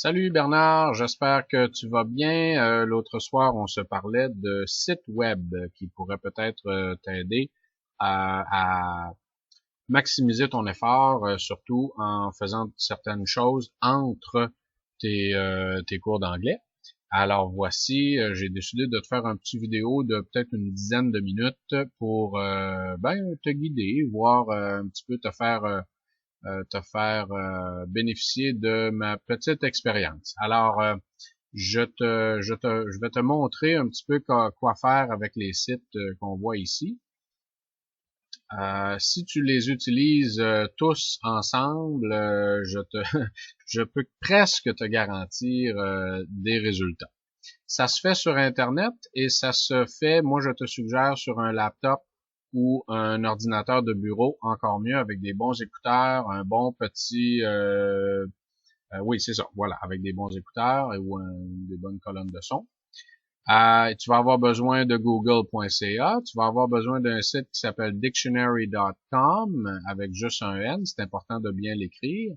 Salut Bernard, j'espère que tu vas bien. L'autre soir, on se parlait de sites web qui pourraient peut-être t'aider à maximiser ton effort, surtout en faisant certaines choses entre tes cours d'anglais. Alors voici, j'ai décidé de te faire un petit vidéo de peut-être une dizaine de minutes pour te guider, voir un petit peu te faire bénéficier de ma petite expérience. Alors, je vais te montrer un petit peu quoi faire avec les sites qu'on voit ici. Si tu les utilises tous ensemble, je peux presque te garantir des résultats. Ça se fait sur Internet et ça se fait, moi je te suggère, sur un laptop ou un ordinateur de bureau, encore mieux, avec des bons écouteurs, un bon petit... oui, c'est ça, voilà, avec des bons écouteurs ou des bonnes colonnes de son. Tu vas avoir besoin de google.ca, tu vas avoir besoin d'un site qui s'appelle dictionary.com avec juste un N, c'est important de bien l'écrire.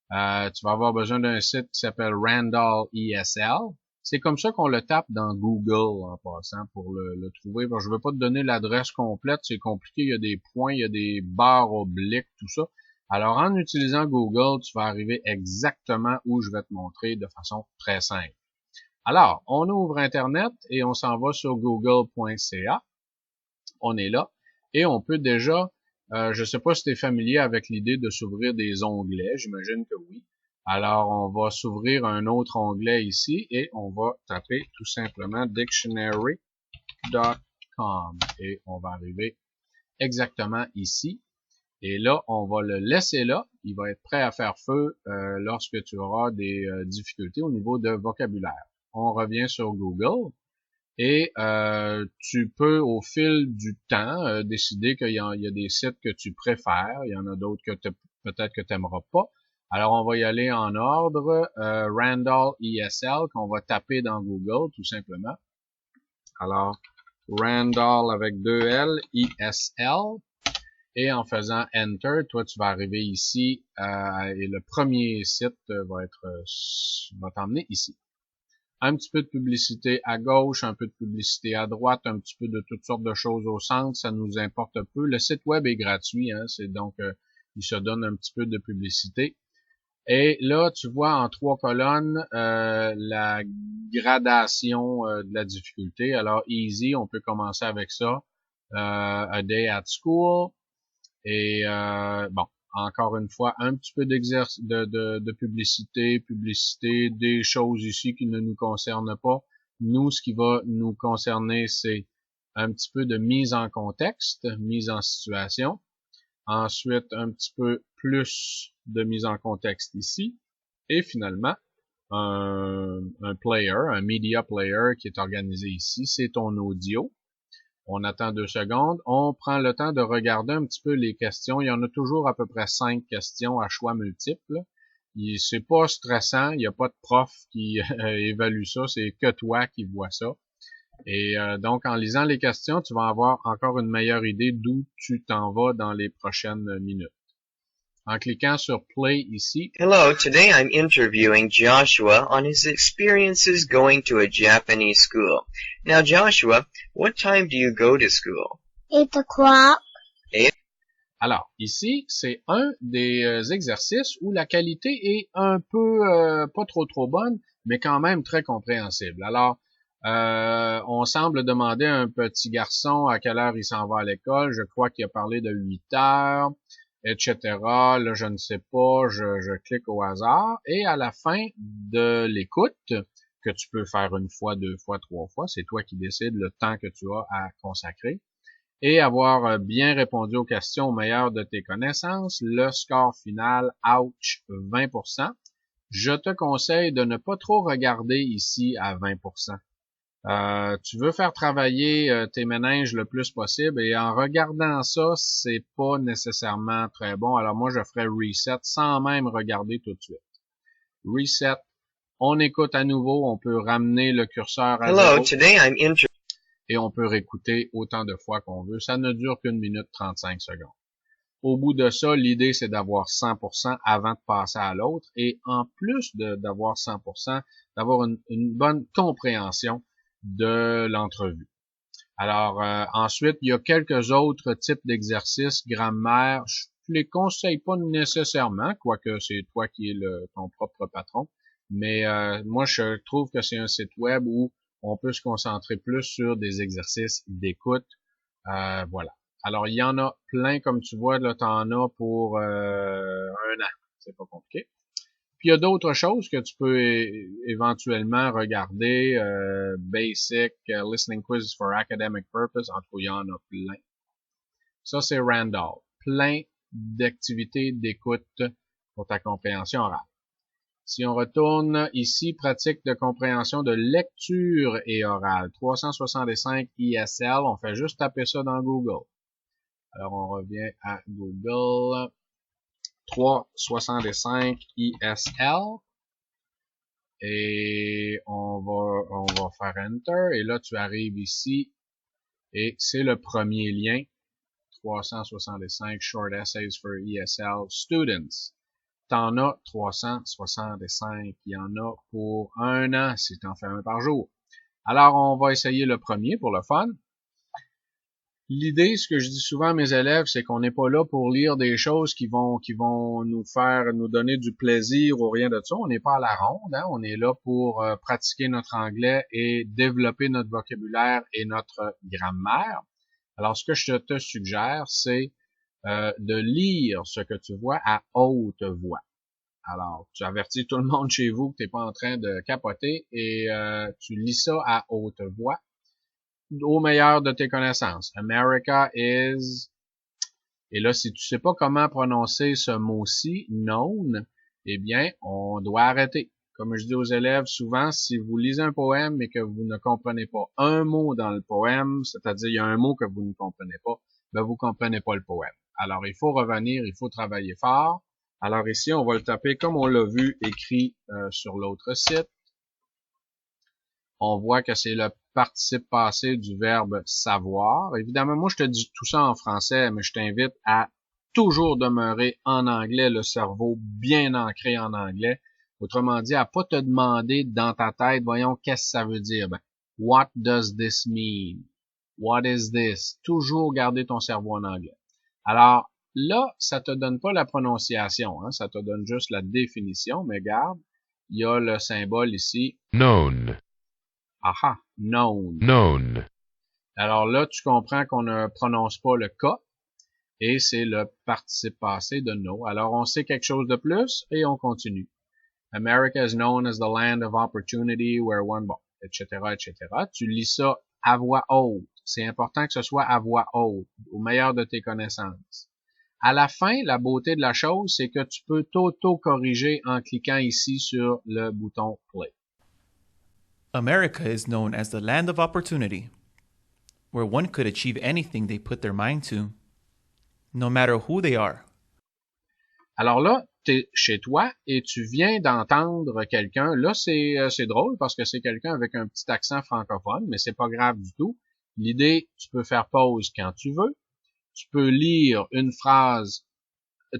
Tu vas avoir besoin d'un site qui s'appelle Randall ESL. C'est comme ça qu'on le tape dans Google en passant pour le trouver. Bon, je ne veux pas te donner l'adresse complète, c'est compliqué, il y a des points, il y a des barres obliques, tout ça. Alors en utilisant Google, tu vas arriver exactement où je vais te montrer de façon très simple. Alors, on ouvre Internet et on s'en va sur google.ca. On est là et on peut déjà, je ne sais pas si tu es familier avec l'idée de s'ouvrir des onglets, j'imagine que oui. Alors, on va s'ouvrir un autre onglet ici et on va taper tout simplement dictionary.com et on va arriver exactement ici. Et là, on va le laisser là. Il va être prêt à faire feu lorsque tu auras des difficultés au niveau de vocabulaire. On revient sur Google et tu peux au fil du temps décider qu'il y a des sites que tu préfères, il y en a d'autres que peut-être que tu n'aimeras pas. Alors on va y aller en ordre. Randall ESL qu'on va taper dans Google tout simplement. Alors Randall avec deux L, ESL. Et en faisant Enter, toi, tu vas arriver ici et le premier site va t'emmener ici. Un petit peu de publicité à gauche, un peu de publicité à droite, un petit peu de toutes sortes de choses au centre, ça nous importe peu. Le site web est gratuit, hein, c'est donc il se donne un petit peu de publicité. Et là, tu vois en trois colonnes la gradation de la difficulté. Alors, easy, on peut commencer avec ça. A day at school. Et bon, encore une fois, un petit peu de publicité, des choses ici qui ne nous concernent pas. Nous, ce qui va nous concerner, c'est un petit peu de mise en contexte, mise en situation. Ensuite, un petit peu plus de mise en contexte ici. Et finalement, un player, un media player qui est organisé ici, c'est ton audio. On attend 2 secondes. On prend le temps de regarder un petit peu les questions. Il y en a toujours à peu près 5 questions à choix multiples. C'est pas stressant. Il n'y a pas de prof qui évalue ça. C'est que toi qui vois ça. Et donc, en lisant les questions, tu vas avoir encore une meilleure idée d'où tu t'en vas dans les prochaines minutes. En cliquant sur Play ici. Hello, today I'm interviewing Joshua on his experiences going to a Japanese school. Now, Joshua, what time do you go to school? 8 o'clock. Alors, ici, c'est un des exercices où la qualité est un peu pas trop bonne, mais quand même très compréhensible. Alors, on semble demander à un petit garçon à quelle heure il s'en va à l'école. Je crois qu'il a parlé de 8 heures, etc. Là, je ne sais pas, je clique au hasard. Et à la fin de l'écoute, que tu peux faire une fois, 2 fois, 3 fois, c'est toi qui décides le temps que tu as à consacrer, et avoir bien répondu aux questions au meilleur de tes connaissances, le score final, ouch, 20%. Je te conseille de ne pas trop regarder ici à 20%. Tu veux faire travailler tes méninges le plus possible et en regardant ça, c'est pas nécessairement très bon. Alors moi, je ferais reset sans même regarder tout de suite. Reset. On écoute à nouveau. On peut ramener le curseur à Hello, 0. today I'm Et on peut réécouter autant de fois qu'on veut. Ça ne dure qu'1 minute 35 secondes. Au bout de ça, l'idée, c'est d'avoir 100% avant de passer à l'autre. Et en plus d'avoir 100%, d'avoir une bonne compréhension de l'entrevue. Alors, ensuite, il y a quelques autres types d'exercices grammaire. Je les conseille pas nécessairement, quoique c'est toi qui es ton propre patron. Mais moi, je trouve que c'est un site web où on peut se concentrer plus sur des exercices d'écoute. Voilà. Alors, il y en a plein, comme tu vois, là, t'en as pour 1 an. C'est pas compliqué. Puis il y a d'autres choses que tu peux éventuellement regarder. Basic, Listening Quizzes for Academic Purpose. En tout cas, il y en a plein. Ça, c'est Randall. Plein d'activités d'écoute pour ta compréhension orale. Si on retourne ici, pratique de compréhension de lecture et orale. 365 ISL. On fait juste taper ça dans Google. Alors, on revient à Google. 365 ISL. Et on va faire Enter. Et là, tu arrives ici. Et c'est le premier lien. 365 Short Essays for ESL Students. T'en as 365. Il y en a pour 1 an si t'en fais un par jour. Alors, on va essayer le premier pour le fun. L'idée, ce que je dis souvent à mes élèves, c'est qu'on n'est pas là pour lire des choses qui vont nous donner du plaisir ou rien de ça. On n'est pas à la ronde, hein? On est là pour pratiquer notre anglais et développer notre vocabulaire et notre grammaire. Alors, ce que je te suggère, c'est de lire ce que tu vois à haute voix. Alors, tu avertis tout le monde chez vous que tu n'es pas en train de capoter et tu lis ça à haute voix au meilleur de tes connaissances. America is... Et là, si tu sais pas comment prononcer ce mot-ci, known, eh bien, on doit arrêter. Comme je dis aux élèves souvent, si vous lisez un poème et que vous ne comprenez pas un mot dans le poème, c'est-à-dire il y a un mot que vous ne comprenez pas, ben vous comprenez pas le poème. Alors, il faut revenir, il faut travailler fort. Alors ici, on va le taper comme on l'a vu écrit sur l'autre site. On voit que c'est le participe passé du verbe savoir. Évidemment, moi, je te dis tout ça en français, mais je t'invite à toujours demeurer en anglais, le cerveau bien ancré en anglais. Autrement dit, à pas te demander dans ta tête, voyons, qu'est-ce que ça veut dire? Ben, what does this mean? What is this? Toujours garder ton cerveau en anglais. Alors, là, ça te donne pas la prononciation, hein, ça te donne juste la définition, mais garde, il y a le symbole ici. Known. Aha, known. Known. Alors là, tu comprends qu'on ne prononce pas le K et c'est le participe passé de know. Alors, on sait quelque chose de plus et on continue. America is known as the land of opportunity where one, bon, etc., etc. Tu lis ça à voix haute. C'est important que ce soit à voix haute, au meilleur de tes connaissances. À la fin, la beauté de la chose, c'est que tu peux t'auto-corriger en cliquant ici sur le bouton Play. America is known as the land of opportunity, where one could achieve anything they put their mind to, no matter who they are. Alors là, t'es chez toi et tu viens d'entendre quelqu'un. Là, c'est drôle parce que c'est quelqu'un avec un petit accent francophone, mais c'est pas grave du tout. L'idée, tu peux faire pause quand tu veux. Tu peux lire une phrase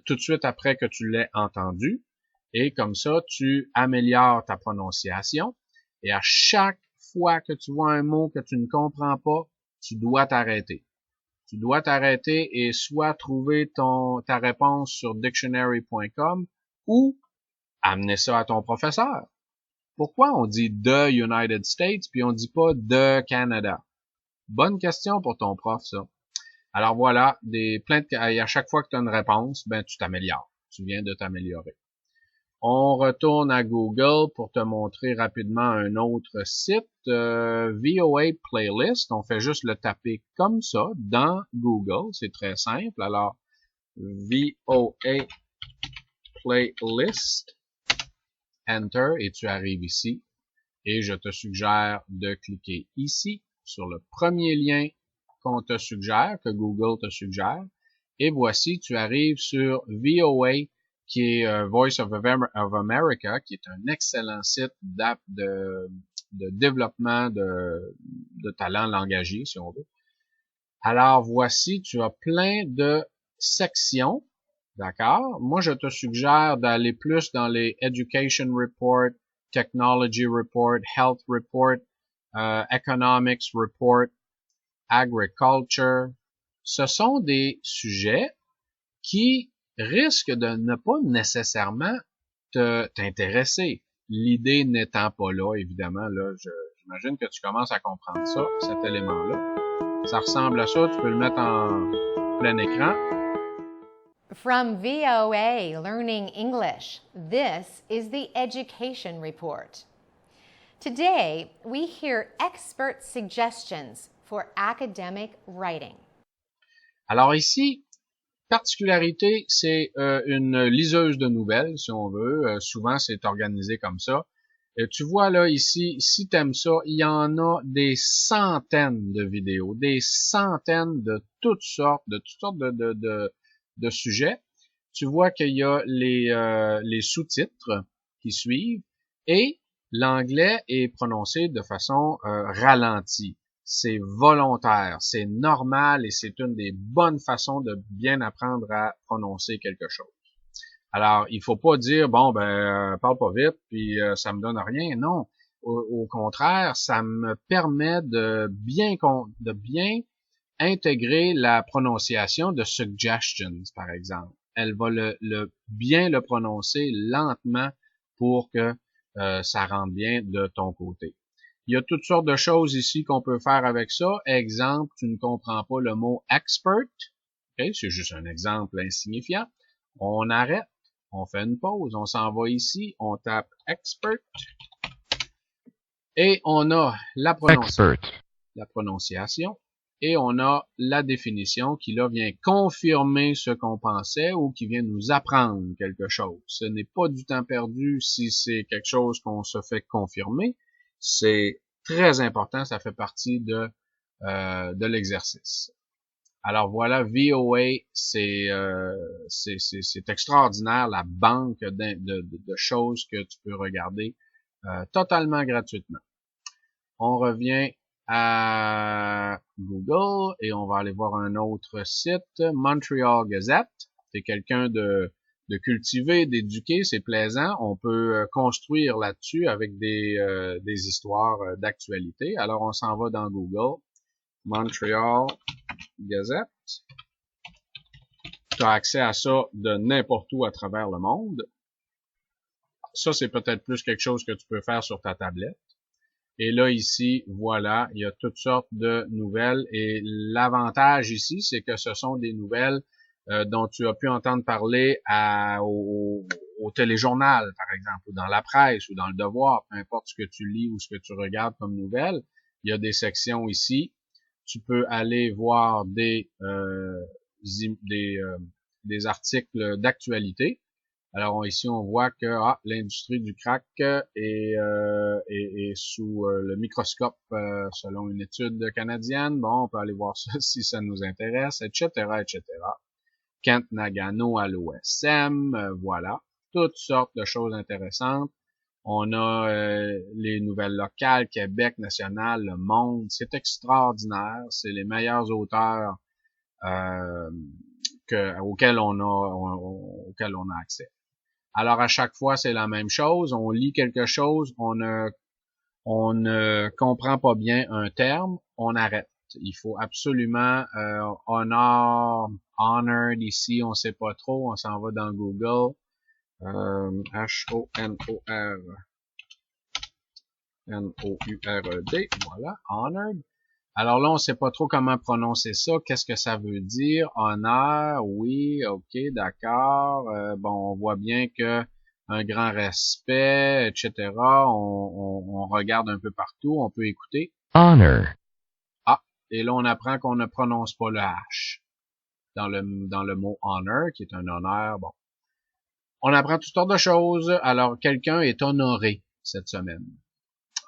tout de suite après que tu l'aies entendue. Et comme ça, tu améliores ta prononciation. Et à chaque fois que tu vois un mot que tu ne comprends pas, tu dois t'arrêter. Tu dois t'arrêter et soit trouver ta réponse sur dictionary.com ou amener ça à ton professeur. Pourquoi on dit the United States puis on dit pas the Canada? Bonne question pour ton prof, ça. Alors voilà, et à chaque fois que tu as une réponse, ben tu t'améliores. Tu viens de t'améliorer. On retourne à Google pour te montrer rapidement un autre site, VOA Playlist. On fait juste le taper comme ça dans Google. C'est très simple. Alors, VOA Playlist, Enter, et tu arrives ici. Et je te suggère de cliquer ici sur le premier lien qu'on te suggère, que Google te suggère. Et voici, tu arrives sur VOA, qui est Voice of America, qui est un excellent site d'app de développement de talents langagiers, si on veut. Alors voici, tu as plein de sections, d'accord? Moi, je te suggère d'aller plus dans les Education Report, Technology Report, Health Report, Economics Report, Agriculture. Ce sont des sujets qui risquent de ne pas nécessairement t'intéresser. L'idée n'étant pas là, évidemment, là, j'imagine que tu commences à comprendre ça, cet élément-là. Ça ressemble à ça, tu peux le mettre en plein écran. From VOA Learning English, this is the Education Report. Today, we hear expert suggestions for academic writing. Alors ici, particularité, c'est une liseuse de nouvelles, si on veut. Souvent, c'est organisé comme ça. Tu vois là, ici, si tu aimes ça, il y en a des centaines de vidéos, des centaines de toutes sortes de sujets. Tu vois qu'il y a les sous-titres qui suivent et l'anglais est prononcé de façon ralentie. C'est volontaire, c'est normal et c'est une des bonnes façons de bien apprendre à prononcer quelque chose. Alors, il faut pas dire, bon, parle pas vite, puis ça me donne rien. Non, au contraire, ça me permet de bien intégrer la prononciation de suggestions, par exemple. Elle va bien le prononcer lentement pour que ça rentre bien de ton côté. Il y a toutes sortes de choses ici qu'on peut faire avec ça. Exemple, tu ne comprends pas le mot expert. Okay, c'est juste un exemple insignifiant. On arrête, on fait une pause, on s'en va ici, on tape expert et on a la prononciation et on a la définition qui là vient confirmer ce qu'on pensait ou qui vient nous apprendre quelque chose. Ce n'est pas du temps perdu si c'est quelque chose qu'on se fait confirmer. C'est très important, ça fait partie de l'exercice. Alors voilà, VOA, c'est extraordinaire, la banque de choses que tu peux regarder totalement gratuitement. On revient à Google et on va aller voir un autre site, Montreal Gazette. C'est quelqu'un de cultivé, d'éduqué, c'est plaisant. On peut construire là-dessus avec des histoires d'actualité. Alors on s'en va dans Google, Montreal Gazette. Tu as accès à ça de n'importe où à travers le monde. Ça, c'est peut-être plus quelque chose que tu peux faire sur ta tablette. Et là, ici, voilà, il y a toutes sortes de nouvelles. Et l'avantage ici, c'est que ce sont des nouvelles dont tu as pu entendre parler au téléjournal, par exemple, ou dans la presse, ou dans le Devoir, peu importe ce que tu lis ou ce que tu regardes comme nouvelles. Il y a des sections ici. Tu peux aller voir des articles d'actualité. Alors ici, on voit que l'industrie du crack est sous le microscope selon une étude canadienne. Bon, on peut aller voir ça si ça nous intéresse, etc., etc. Kent Nagano à l'OSM, voilà. Toutes sortes de choses intéressantes. On a les nouvelles locales, Québec, National, Le Monde. C'est extraordinaire. C'est les meilleurs auteurs auxquels on a accès. Alors à chaque fois, c'est la même chose. On lit quelque chose, on ne comprend pas bien un terme, on arrête. Il faut absolument honored ici, on sait pas trop, on s'en va dans Google. H-O-N-O-R-N-O-U-R-E-D, voilà, honored. Alors là, on sait pas trop comment prononcer ça. Qu'est-ce que ça veut dire? Honneur, oui, ok, d'accord. Bon, on voit bien que un grand respect, etc. On regarde un peu partout, on peut écouter. Honor. Ah, et là, on apprend qu'on ne prononce pas le H dans le mot honor, qui est un honneur. Bon, on apprend toutes sortes de choses. Alors, quelqu'un est honoré cette semaine.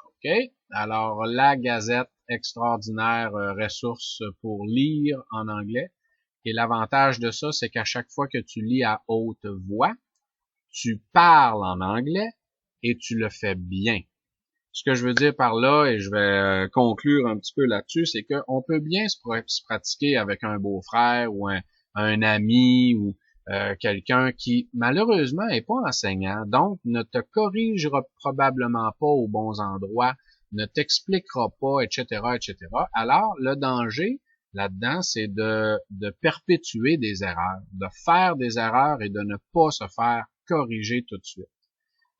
Ok. Alors, la Gazette, extraordinaire ressource pour lire en anglais. Et l'avantage de ça, c'est qu'à chaque fois que tu lis à haute voix, tu parles en anglais et tu le fais bien. Ce que je veux dire par là, et je vais conclure un petit peu là-dessus, c'est qu'on peut bien se pratiquer avec un beau-frère ou un un ami ou quelqu'un qui malheureusement est pas enseignant, donc ne te corrigera probablement pas aux bons endroits, ne t'expliquera pas, etc., etc. Alors, le danger là-dedans, c'est de perpétuer des erreurs, de faire des erreurs et de ne pas se faire corriger tout de suite.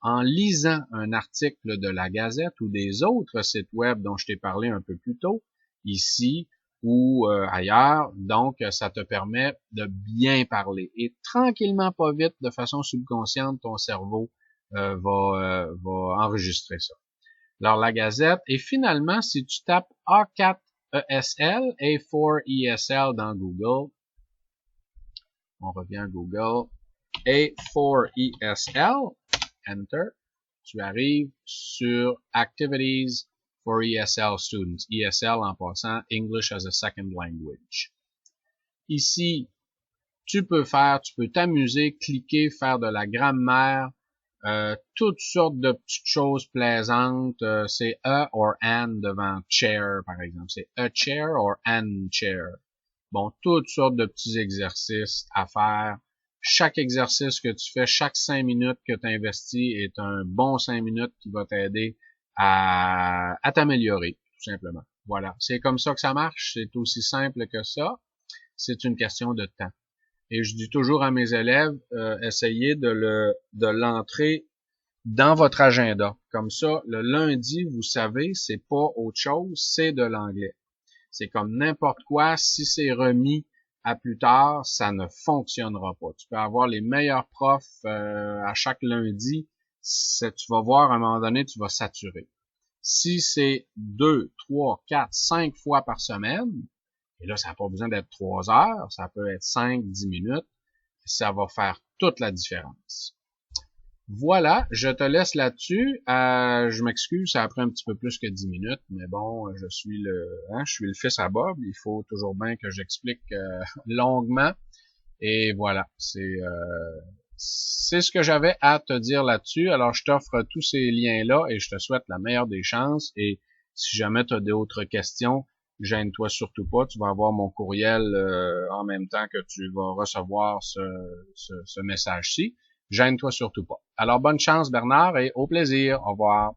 En lisant un article de la Gazette ou des autres sites web dont je t'ai parlé un peu plus tôt, ici ou ailleurs, donc ça te permet de bien parler. Et tranquillement, pas vite, de façon subconsciente, ton cerveau va enregistrer ça. Alors, la Gazette, et finalement, si tu tapes A4 ESL, A4 ESL dans Google, on revient à Google, A4 ESL, Enter, tu arrives sur Activities for ESL Students. ESL en passant, English as a Second Language. Ici, tu peux t'amuser, cliquer, faire de la grammaire, toutes sortes de petites choses plaisantes. C'est a or an devant chair, par exemple. C'est a chair or an chair. Bon, toutes sortes de petits exercices à faire. Chaque exercice que tu fais, chaque 5 minutes que tu investis est un bon 5 minutes qui va t'aider à t'améliorer, tout simplement. Voilà. C'est comme ça que ça marche. C'est aussi simple que ça. C'est une question de temps. Et je dis toujours à mes élèves, essayez de l'entrer dans votre agenda. Comme ça, le lundi, vous savez, c'est pas autre chose, c'est de l'anglais. C'est comme n'importe quoi, si c'est remis à plus tard, ça ne fonctionnera pas. Tu peux avoir les meilleurs profs à chaque lundi, tu vas voir à un moment donné, tu vas saturer. Si c'est 2, 3, 4, 5 fois par semaine, et là, ça n'a pas besoin d'être 3 heures, ça peut être 5, 10 minutes, ça va faire toute la différence. Voilà, je te laisse là-dessus. Je m'excuse, ça a pris un petit peu plus que 10 minutes, mais bon, je suis le fils à Bob. Il faut toujours bien que j'explique longuement. Et voilà, c'est ce que j'avais à te dire là-dessus. Alors, je t'offre tous ces liens-là et je te souhaite la meilleure des chances. Et si jamais tu as d'autres questions, gêne-toi surtout pas. Tu vas avoir mon courriel en même temps que tu vas recevoir ce message-ci. Gêne-toi surtout pas. Alors, bonne chance, Bernard, et au plaisir. Au revoir.